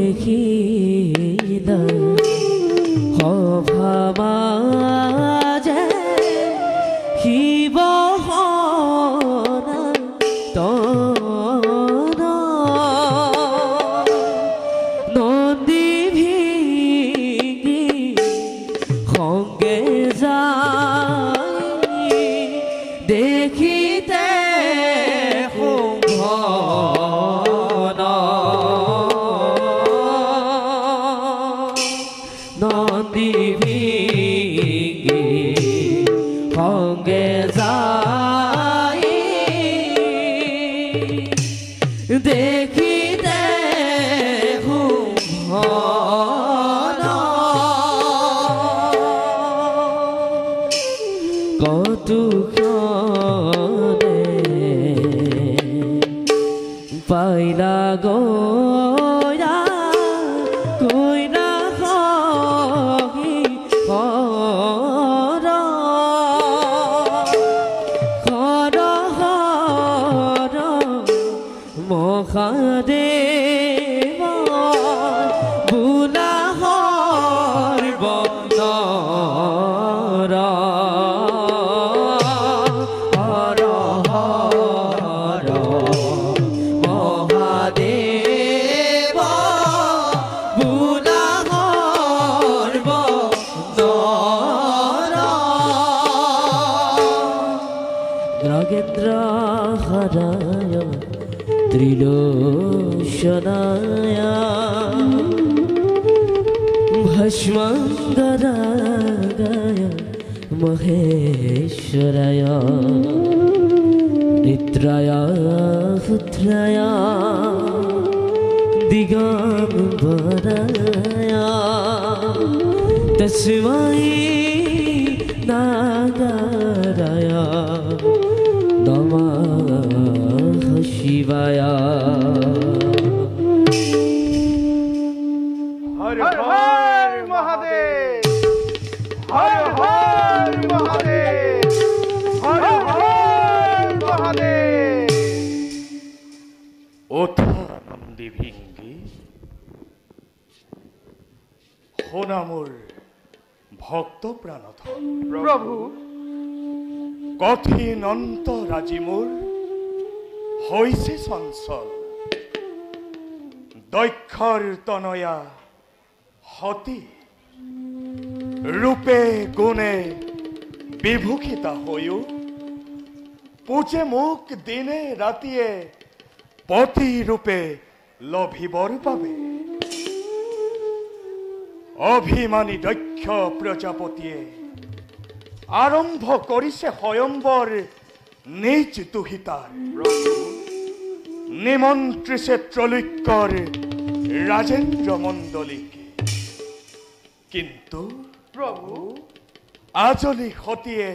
প্ৰৱেশিলা সভামাজে শিৱ সনাতন নন্দী ভিঙি সংগে যায় দেখিতে নন্দী ভিঙি সংগে যায় দেখিতে কৌতুকনে পাইলা গয়া কইনা সখী খৰ মহাদেৱ বোলা সৰ্বনৰ হৰ হৰ মহাদেৱ বোলা সৰ্বনৰ নাগেন্দ্ৰ হৰায় ত্রিলোচনায় ভস্মঙ্গরাগায় মহেশ্বরায় নিদ্রায় পুত্রায় দিগম্বরায় তস্मै নাগারায় নমঃ শিবায়। হর হর মহাদেব, হর হর মহাদেব, হর হর মহাদেব। ওঠা নন্দী ভিঙ্গি শোনা মোৰ ভক্ত প্ৰাণধন প্ৰভু কঠিন অন্তৰাজি মোৰ হৈছে চঞ্চল দক্ষৰ তনয়া সতী ৰূপে গুণে বিভূষিতা হৈও পূজে মোক দিনে ৰাতিয়ে পতি ৰূপে লভিবৰ বাবে অভিমানী দক্ষ প্ৰজাপতিয়ে আৰম্ভ কৰিছে স্বয়ম্বৰ নিজ দুহিতাৰ নিমন্ত্ৰিছে ত্ৰৈলোক্যৰ ৰাজেন্দ্ৰ মণ্ডলীক কিন্তু প্ৰভু আজলি সতীয়ে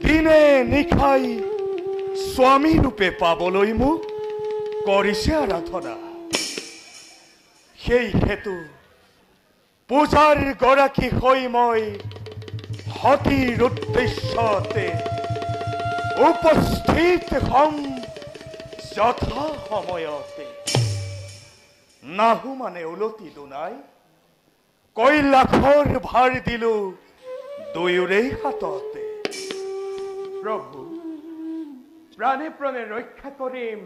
দিনে নিশাই স্বামী ৰূপে পাবলৈ মোক কৰিছে আৰাধনা সেই হেতু পূজাৰ গৰাকী হৈ মই সতীৰ উদ্দেশ্যতে উপস্থিত হম যথা সময়তে নাহু মানে উলটি দুনাই কৈলাসৰ ভাৰ দিলো দুয়োৰে হাততে প্রভু প্রাণে প্রাণে রক্ষা করিম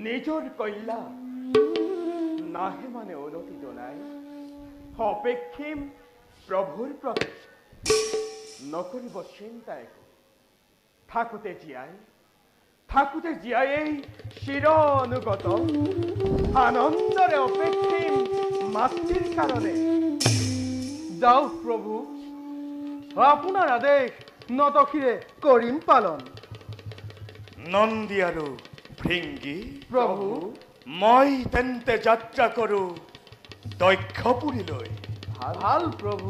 নিজর কৈলা নাহে মানে ওলটি দোনাই অপেক্ষিম প্রভুর প্রতি নকরিব চিন্তা একো থাকুতে জীয়াই এই চির অনুগত আনন্দরে অপেক্ষিম মাতৃৰ কাৰণে যাও প্ৰভু আপনাৰ আদেশ নতখিৰে কৰিম পালন নন্দী আৰু ভৃঙ্গী প্ৰভু মই তেন্তে যাত্ৰা কৰো দক্ষপুৰীলৈ ভাল প্ৰভু